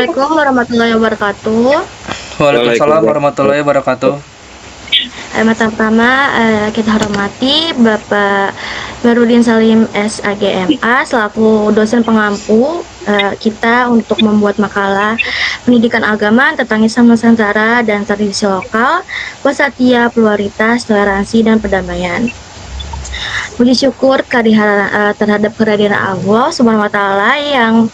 Assalamualaikum warahmatullahi wabarakatuh. Waalaikumsalam Waalaikumsalam. warahmatullahi wabarakatuh. Pertama, kita hormati Bapak Barudin Salim SAGMA selaku dosen pengampu kita untuk membuat makalah pendidikan agama tentang Islam Nusantara dan tradisi lokal, wasatiyah, pluralitas, toleransi, dan perdamaian. Puji syukur terhadap kehadiran Allah Subhanahu wa Ta'ala yang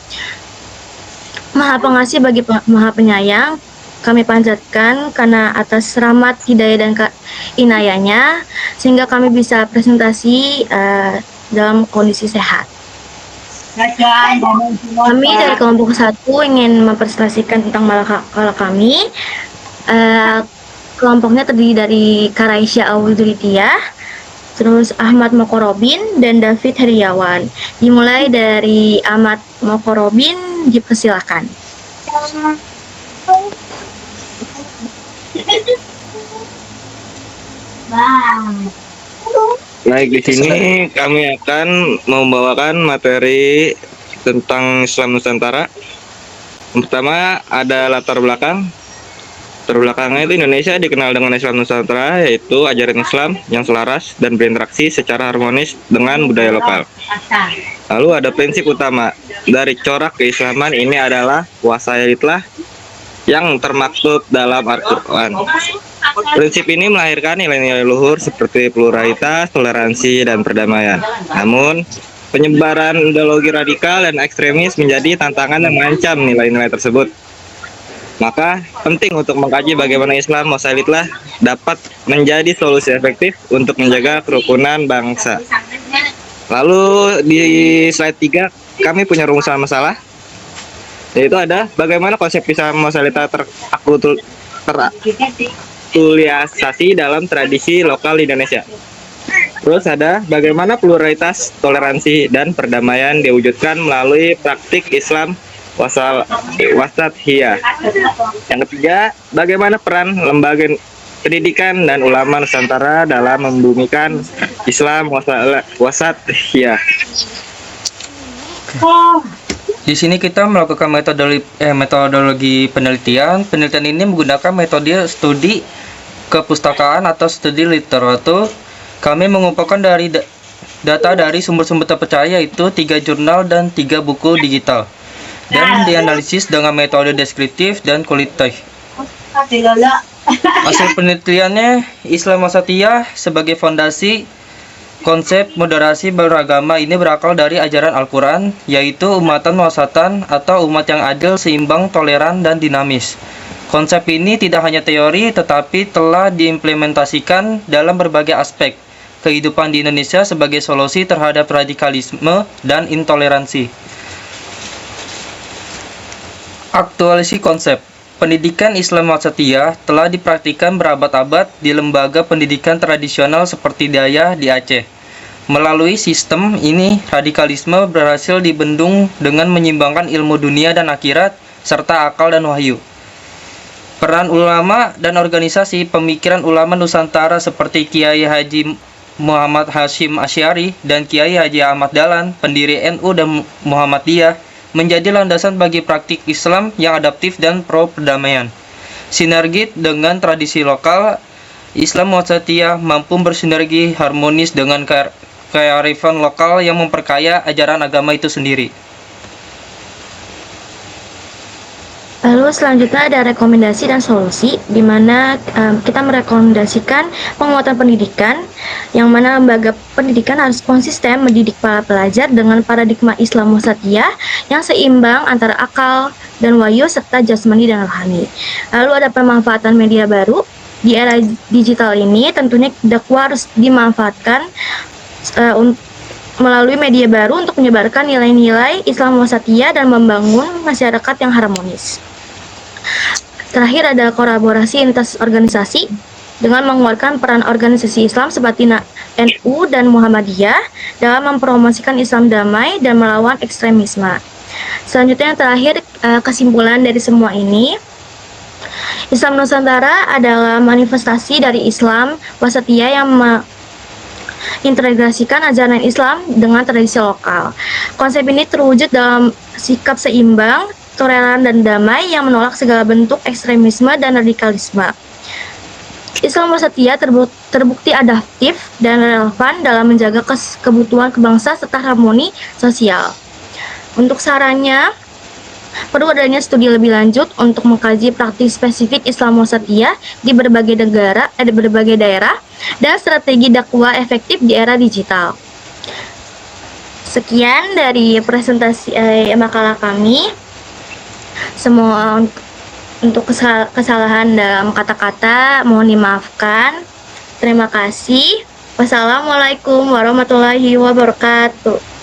Maha Pengasih bagi Maha Penyayang. Kami panjatkan karena atas rahmat, hidayah, dan inayahnya sehingga kami bisa presentasi dalam kondisi sehat. Kami dari kelompok 1 ingin mempresentasikan tentang makalah kami. Kelompoknya terdiri dari Karaisya Awidulitiyah, terus Ahmad Mokorobin, dan David Heriawan. Dimulai dari Ahmad Mokorobin, dipersilakan. Baik, di sini kami akan membawakan materi tentang Islam Nusantara. Pertama ada latar belakang. Latar belakangnya itu Indonesia dikenal dengan Islam Nusantara, yaitu ajaran Islam yang selaras dan berinteraksi secara harmonis dengan budaya lokal. Lalu ada prinsip utama dari corak keislaman ini adalah wasatiyah yang termaktub dalam Al-Quran. Prinsip ini melahirkan nilai-nilai luhur seperti pluralitas, toleransi, dan perdamaian. Namun, penyebaran ideologi radikal dan ekstremis menjadi tantangan yang mengancam nilai-nilai tersebut. Maka, penting untuk mengkaji bagaimana Islam wasatiyah dapat menjadi solusi efektif untuk menjaga kerukunan bangsa. Lalu di slide 3, kami punya rumusan masalah, yaitu ada bagaimana konsep Islam wasatiyah teraktualisasi dalam tradisi lokal di Indonesia. Terus ada bagaimana pluralitas, toleransi, dan perdamaian diwujudkan melalui praktik Islam wasatiyah. Yang ketiga, bagaimana peran lembaga pendidikan dan ulama Nusantara dalam membumikan Islam wasatiyah. Di sini kita melakukan metodologi penelitian. Penelitian ini menggunakan metode studi kepustakaan atau studi literatur. Kami mengumpulkan data dari sumber-sumber terpercaya, yaitu 3 jurnal dan 3 buku digital, dan dianalisis dengan metode deskriptif dan kualitatif. Hasil penelitiannya, Islam wasatiyah sebagai fondasi. Konsep moderasi beragama ini berakal dari ajaran Al-Quran, yaitu umatan wasatan atau umat yang adil, seimbang, toleran, dan dinamis. Konsep ini tidak hanya teori, tetapi telah diimplementasikan dalam berbagai aspek kehidupan di Indonesia sebagai solusi terhadap radikalisme dan intoleransi. Aktualisasi konsep pendidikan Islam wasatiyah telah dipraktikkan berabad-abad di lembaga pendidikan tradisional seperti Daya di Aceh. Melalui sistem ini, radikalisme berhasil dibendung dengan menyimbangkan ilmu dunia dan akhirat, serta akal dan wahyu. Peran ulama dan organisasi pemikiran ulama Nusantara seperti Kiai Haji Muhammad Hashim Asy'ari dan Kiai Haji Ahmad Dahlan, pendiri NU dan Muhammadiyah, menjadi landasan bagi praktik Islam yang adaptif dan pro perdamaian. Sinergi dengan tradisi lokal, Islam wasatiyah mampu bersinergi harmonis dengan kearifan lokal yang memperkaya ajaran agama itu sendiri. Lalu selanjutnya ada rekomendasi dan solusi, di mana kita merekomendasikan penguatan pendidikan, yang mana lembaga pendidikan harus konsisten mendidik para pelajar dengan paradigma Islam wasatiyah yang seimbang antara akal dan wahyu serta jasmani dan rohani. Lalu ada pemanfaatan media baru. Di era digital ini tentunya dakwah harus dimanfaatkan melalui media baru untuk menyebarkan nilai-nilai Islam wasatiyah dan membangun masyarakat yang harmonis. Terakhir ada kolaborasi lintas organisasi dengan menguatkan peran organisasi Islam seperti NU dan Muhammadiyah dalam mempromosikan Islam damai dan melawan ekstremisme. Selanjutnya yang terakhir, kesimpulan dari semua ini, Islam Nusantara adalah manifestasi dari Islam wasatiyah yang integrasikan ajaran Islam dengan tradisi lokal. Konsep ini terwujud dalam sikap seimbang, toleran dan damai yang menolak segala bentuk ekstremisme dan radikalisme. Islam Wasatiyah terbukti adaptif dan relevan dalam menjaga kebutuhan kebangsa serta harmoni sosial. Untuk sarannya, perlu adanya studi lebih lanjut untuk mengkaji praktik spesifik Islam Wasatiyah di berbagai daerah dan strategi dakwah efektif di era digital. Sekian dari presentasi makalah kami. Semua untuk kesalahan dalam kata-kata mohon dimaafkan. Terima kasih. Wassalamualaikum warahmatullahi wabarakatuh.